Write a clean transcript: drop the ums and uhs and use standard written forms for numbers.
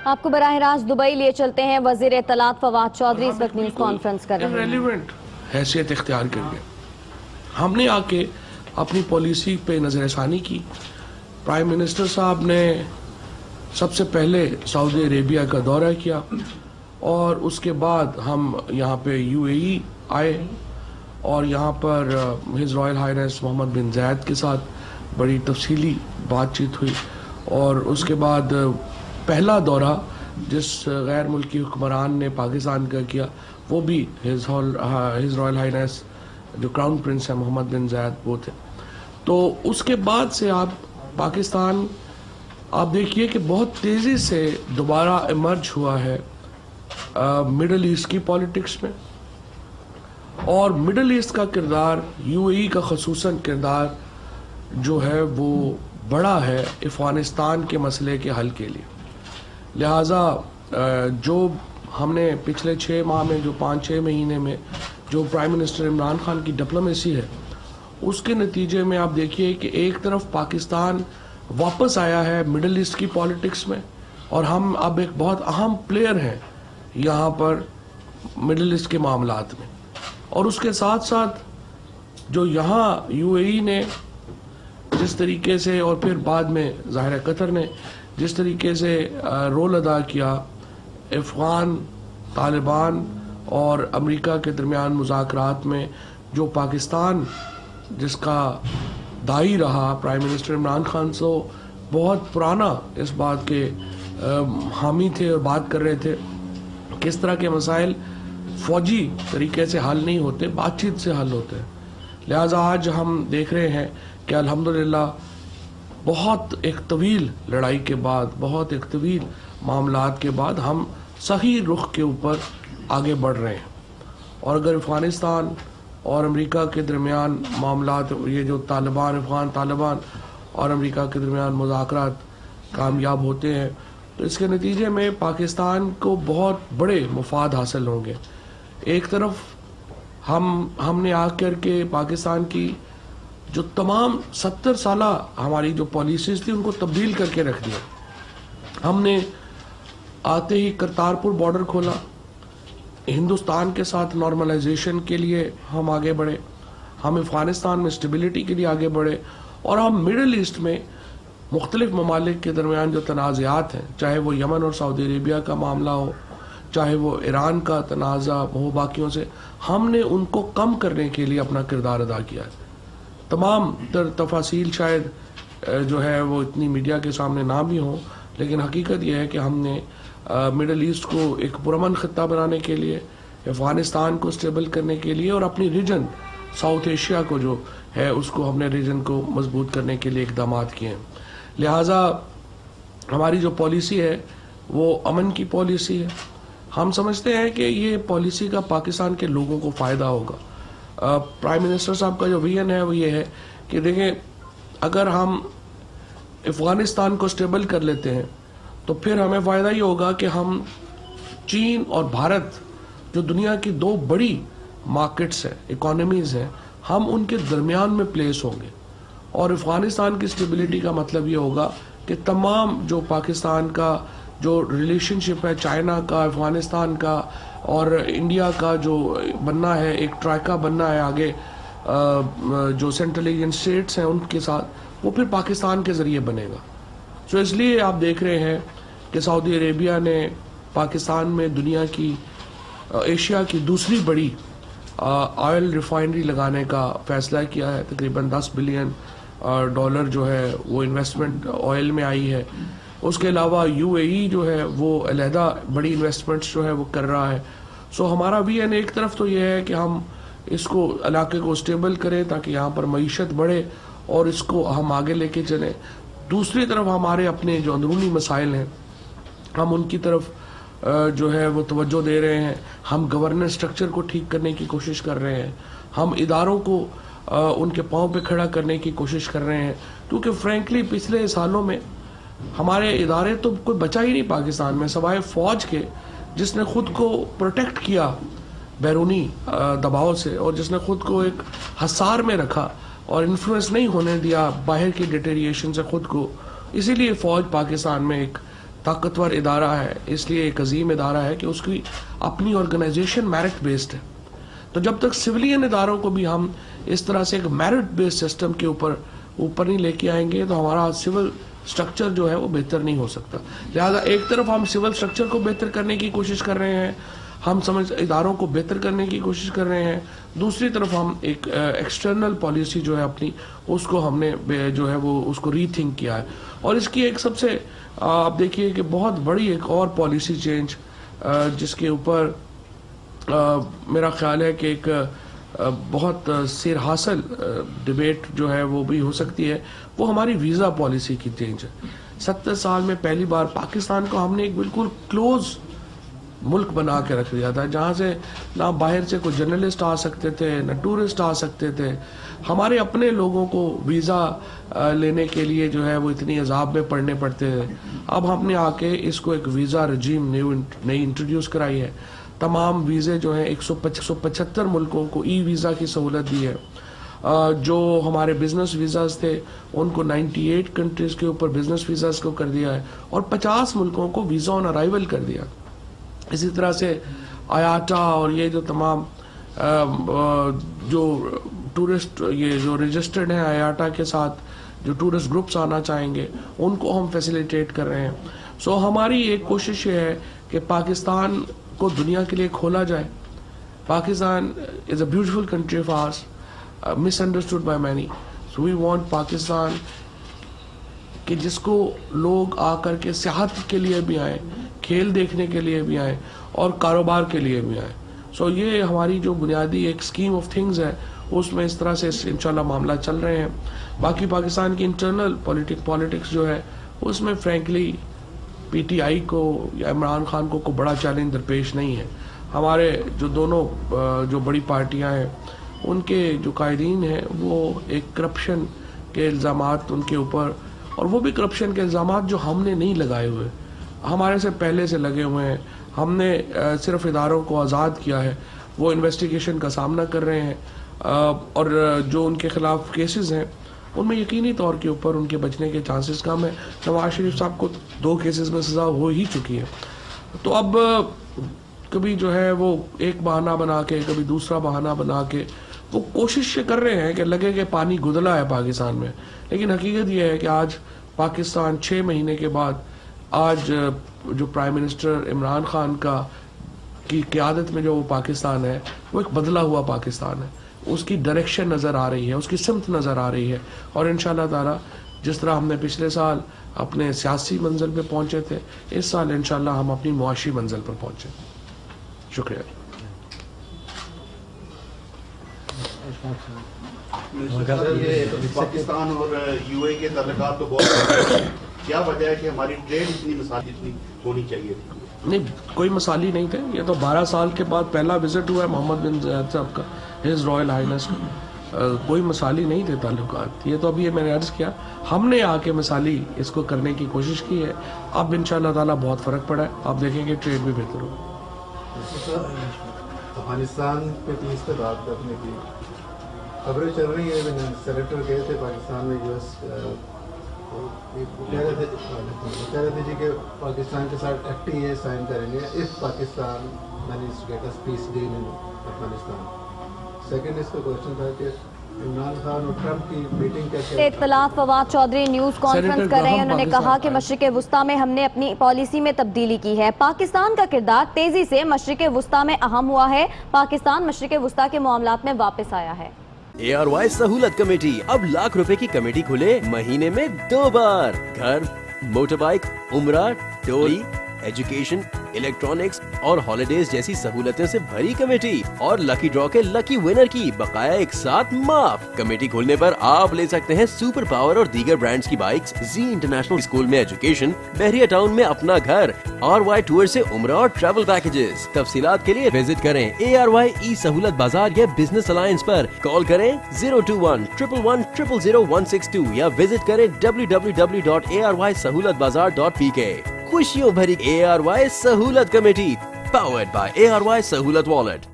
آپ کو براہ راست دبئی لیے چلتے ہیں. وزیر اطلاعات فواد چودھری اس وقت نیوز کانفرنس کر رہے ہیں. ریلیونٹ حیثیت اختیار کر گئے. ہم نے آ کے اپنی پالیسی پہ نظر ثانی کی. پرائم منسٹر صاحب نے سب سے پہلے سعودی عربیہ کا دورہ کیا اور اس کے بعد ہم یہاں پہ UAE آئے اور یہاں پر ہز رائل ہائنس محمد بن زید کے ساتھ بڑی تفصیلی بات چیت ہوئی. اور اس کے بعد پہلا دورہ جس غیر ملکی حکمران نے پاکستان کا کیا وہ بھی ہز رائل ہائنس جو کراؤن پرنس ہے محمد بن زید وہ تھے. تو اس کے بعد سے پاکستان آپ دیکھیے کہ بہت تیزی سے دوبارہ ایمرج ہوا ہے مڈل ایسٹ کی پالیٹکس میں. اور مڈل ایسٹ کا کردار UAE کا خصوصاً کردار جو ہے وہ بڑا ہے افغانستان کے مسئلے کے حل کے لیے. لہٰذا جو ہم نے پچھلے 6 ماہ میں جو 5-6 مہینے میں جو پرائم منسٹر عمران خان کی ڈپلومیسی ہے اس کے نتیجے میں آپ دیکھیے کہ ایک طرف پاکستان واپس آیا ہے مڈل ایسٹ کی پالیٹکس میں اور ہم اب ایک بہت اہم پلیئر ہیں یہاں پر مڈل ایسٹ کے معاملات میں. اور اس کے ساتھ ساتھ جو یہاں UAE نے جس طریقے سے اور پھر بعد میں ظاہر قطر نے جس طریقے سے رول ادا کیا افغان طالبان اور امریکہ کے درمیان مذاکرات میں، جو پاکستان جس کا داعی رہا پرائم منسٹر عمران خان سے بہت پرانا اس بات کے حامی تھے اور بات کر رہے تھے کس طرح کے مسائل فوجی طریقے سے حل نہیں ہوتے، بات چیت سے حل ہوتے ہیں. لہٰذا آج ہم دیکھ رہے ہیں کہ الحمدللہ بہت ایک طویل لڑائی کے بعد، بہت ایک طویل معاملات کے بعد ہم صحیح رخ کے اوپر آگے بڑھ رہے ہیں. اور اگر افغانستان اور امریکہ کے درمیان معاملات، یہ جو افغان طالبان اور امریکہ کے درمیان مذاکرات کامیاب ہوتے ہیں تو اس کے نتیجے میں پاکستان کو بہت بڑے مفاد حاصل ہوں گے. ایک طرف ہم نے آ کر کے پاکستان کی جو تمام 70 سالہ ہماری جو پالیسیز تھی ان کو تبدیل کر کے رکھ دیا. ہم نے آتے ہی کرتارپور بارڈر کھولا، ہندوستان کے ساتھ نارملائزیشن کے لیے ہم آگے بڑھے، ہم افغانستان میں اسٹیبلٹی کے لیے آگے بڑھے اور ہم مڈل ایسٹ میں مختلف ممالک کے درمیان جو تنازعات ہیں، چاہے وہ یمن اور سعودی عربیہ کا معاملہ ہو، چاہے وہ ایران کا تنازع ہو باقیوں سے، ہم نے ان کو کم کرنے کے لیے اپنا کردار ادا کیا ہے. تمام تر تفاصیل شاید جو ہے وہ اتنی میڈیا کے سامنے نہ بھی ہوں، لیکن حقیقت یہ ہے کہ ہم نے مڈل ایسٹ کو ایک پرامن خطہ بنانے کے لیے، افغانستان کو اسٹیبل کرنے کے لیے اور اپنی ریجن ساؤتھ ایشیا کو جو ہے اس کو ہم نے ریجن کو مضبوط کرنے کے لیے اقدامات کیے ہیں. لہٰذا ہماری جو پالیسی ہے وہ امن کی پالیسی ہے. ہم سمجھتے ہیں کہ یہ پالیسی کا پاکستان کے لوگوں کو فائدہ ہوگا. پرائم منسٹر صاحب کا جو ویژن ہے وہ یہ ہے کہ دیکھیں اگر ہم افغانستان کو اسٹیبل کر لیتے ہیں تو پھر ہمیں فائدہ یہ ہوگا کہ ہم چین اور بھارت جو دنیا کی 2 بڑی مارکیٹس ہیں، اکانومیز ہیں، ہم ان کے درمیان میں پلیس ہوں گے. اور افغانستان کی اسٹیبلٹی کا مطلب یہ ہوگا کہ تمام جو پاکستان کا جو ریلیشن شپ ہے چائنا کا، افغانستان کا اور انڈیا کا جو بننا ہے، ایک ٹرائکا بننا ہے آگے جو سینٹرل ایشین اسٹیٹس ہیں ان کے ساتھ، وہ پھر پاکستان کے ذریعے بنے گا. سو اس لیے آپ دیکھ رہے ہیں کہ سعودی عربیہ نے پاکستان میں دنیا کی ایشیا کی دوسری بڑی آئل ریفائنری لگانے کا فیصلہ کیا ہے. تقریباً $10 بلین جو ہے وہ انویسٹمنٹ آئل میں آئی ہے. اس کے علاوہ UAE جو ہے وہ علیحدہ بڑی انویسٹمنٹس جو ہے وہ کر رہا ہے. سو ہمارا ویژن ایک طرف تو یہ ہے کہ ہم اس کو علاقے کو اسٹیبل کریں تاکہ یہاں پر معیشت بڑھے اور اس کو ہم آگے لے کے چلیں. دوسری طرف ہمارے اپنے جو اندرونی مسائل ہیں ہم ان کی طرف جو ہے وہ توجہ دے رہے ہیں. ہم گورننس سٹرکچر کو ٹھیک کرنے کی کوشش کر رہے ہیں. ہم اداروں کو ان کے پاؤں پہ کھڑا کرنے کی کوشش کر رہے ہیں کیونکہ فرینکلی پچھلے سالوں میں ہمارے ادارے تو کوئی بچا ہی نہیں پاکستان میں سوائے فوج کے، جس نے خود کو پروٹیکٹ کیا بیرونی دباؤ سے اور جس نے خود کو ایک حصار میں رکھا اور انفلوئنس نہیں ہونے دیا باہر کی ڈیٹیریشن سے خود کو. اسی لیے فوج پاکستان میں ایک ताकतवर इदारा है, इसलिए एक अजीम इदारा है कि उसकी अपनी ऑर्गेनाइजेशन मेरिट बेस्ड है। तो जब तक सिविलियन इदारों को भी हम इस तरह से एक मेरिट बेस्ड सिस्टम के ऊपर नहीं लेके आएंगे तो हमारा सिविल स्ट्रक्चर जो है वो बेहतर नहीं हो सकता। लिहाजा एक तरफ हम सिविल स्ट्रक्चर को बेहतर करने की कोशिश कर रहे हैं, हम इदारों को बेहतर करने की कोशिश कर रहे हैं, दूसरी तरफ हम एक एक्सटर्नल पॉलिसी जो है अपनी उसको हमने जो है वो उसको रीथिंक किया है। और इसकी एक सबसे आप देखिए कि बहुत बड़ी एक और पॉलिसी चेंज जिसके ऊपर मेरा ख्याल है कि एक बहुत सिर हासिल डिबेट जो है वो भी हो सकती है, वो हमारी वीज़ा पॉलिसी की चेंज है। 70 साल में पहली बार पाकिस्तान को हमने एक बिल्कुल क्लोज मुल्क बना के रख दिया था, जहाँ से ना बाहर से कोई जर्नलिस्ट आ सकते थे, ना टूरिस्ट आ सकते थे। हमारे अपने लोगों को वीज़ा लेने के लिए जो है वो इतनी अजाब में पड़ने पड़ते थे। अब हमने आके इसको एक वीज़ा रजीम नई इंट्रोड्यूस कराई है। तमाम वीज़े जो हैं 175 मुल्कों को ई वीज़ा की सहूलत दी है। जो हमारे बिजनेस वीज़ाज थे उनको 98 कंट्रीज़ के ऊपर बिजनेस वीज़ाज को कर दिया है और 50 मुल्कों को वीज़ा ऑन अराइवल कर दिया। इसी तरह से आयाटा और ये जो तमाम जो टूरिस्ट ये जो रजिस्टर्ड हैं आयाटा के साथ जो टूरिस्ट ग्रुप्स आना चाहेंगे उनको हम फैसिलिटेट कर रहे हैं। सो हमारी एक कोशिश ये है कि पाकिस्तान को दुनिया के लिए खोला जाए। Pakistan is a beautiful country of ours, misunderstood by many. So we want Pakistan कि जिसको लोग आकर के सियाहत के लिए भी आए, खेल देखने के लिए भी आए और कारोबार के लिए भी आए। सो ये हमारी जो बुनियादी एक स्कीम ऑफ थिंग्स है उसमें इस तरह से इंशाल्लाह मामला चल रहे हैं। बाकी पाकिस्तान की इंटरनल पॉलिटिक्स जो है उसमें फ्रैंकली पीटीआई को या इमरान खान को बड़ा चैलेंज दरपेश नहीं है। हमारे जो दोनों जो बड़ी पार्टियां हैं उनके जो कायदीन हैं वो एक करप्शन के इल्ज़ामात उनके ऊपर, और वो भी करप्शन के इल्ज़ामात जो हमने नहीं लगाए हुए, हमारे से पहले से लगे हुए हैं। हमने सिर्फ इदारों को आज़ाद किया है, वो इन्वेस्टिगेशन का सामना कर रहे हैं और जो उनके ख़िलाफ़ केसेस हैं उनमें यकीनी तौर के ऊपर उनके बचने के चांसेस कम है। नवाज शरीफ साहब को 2 केसेस में सज़ा हो ही चुकी है। तो अब कभी जो है वो एक बहाना बना के कभी दूसरा बहाना बना के वो कोशिश कर रहे हैं कि लगे कि पानी गुदला है पाकिस्तान में, लेकिन हकीकत ये है कि आज पाकिस्तान 6 महीने के बाद आज जो प्राइम मिनिस्टर इमरान खान की क़यादत में जो वो पाकिस्तान है वो एक बदला हुआ पाकिस्तान है। उसकी डायरेक्शन नज़र आ रही है, उसकी सिमत नज़र आ रही है और इंशाल्लाह ताला जिस तरह हमने पिछले साल अपने सियासी मंजिल पे पहुँचे थे, इस साल इंशाल्लाह हम अपनी मुआशी मंजिल पर पहुँचे। शुक्रिया। ये पाकिस्तान और यूए के तल्लुकात तो बहुत क्या वजह है कि हमारी ट्रेड इतनी मिसाल जितनी होनी चाहिए थी? नहीं, कोई मसाली नहीं थे। ये तो 12 साल के बाद पहला विजिट हुआ है मोहम्मद बिन ज़ायद साहब का, हिज रॉयल हाइनेस का। कोई मसाली नहीं थे ताल्लुकात। ये तो अभी ये मैंने अर्ज़ किया, हमने आके मसाली इसको करने की कोशिश की है। अब इंशाअल्लाह ताला बहुत फ़र्क पड़ा है, आप देखेंगे ट्रेड भी बेहतर होगा। अफगानिस्तान पे 30 पे बात करने की खबरें चल रही है, सेनेटर गए थे पाकिस्तान में यूएस, कह रहे थे जी कि पाकिस्तान के साथ FTA साइन करेंगे if Pakistan manage to get a peace deal in Afghanistan. Second इसका क्वेश्चन था कि इमरान खान और ट्रम्प की मीटिंग कैसे? इत्तलात फवाद चौधरी न्यूज़ कॉन्फ्रेंस कर रहे हैं। उन्होंने कहा कि मशरिक़ वुस्ता में हमने अपनी पॉलिसी में तब्दीली की है। पाकिस्तान का किरदार तेजी से मशरिक़ वुस्ता में अहम हुआ है। पाकिस्तान मशरिक़ वुस्ता के मामलात में वापस आया है। ARY सहूलत कमेटी अब लाख रुपए की कमेटी खुले महीने में 2 बार। घर, मोटर बाइक, उम्रा, टोली, एजुकेशन, इलेक्ट्रॉनिक्स और हॉलिडेज जैसी सहूलतें से भरी कमेटी और लकी ड्रॉ के लकी विनर की बकाया एक साथ माफ। कमेटी खोलने पर आप ले सकते हैं सुपर पावर और दीगर ब्रांड्स की बाइक्स, जी इंटरनेशनल स्कूल में एजुकेशन, बहरिया टाउन में अपना घर, RY टूर से उम्रा और ट्रैवल पैकेजेस। तफसीलात के लिए विजिट करें ARY ई सहूलत बाजार या बिजनेस अलायंस पर। कॉल करें 021-111-000-162 या विजिट करें www.arysahoolatbazaar.pk। खुशियों भरी ARY सहूलत कमेटी, पावर्ड बाय ARY सहूलत वॉलेट।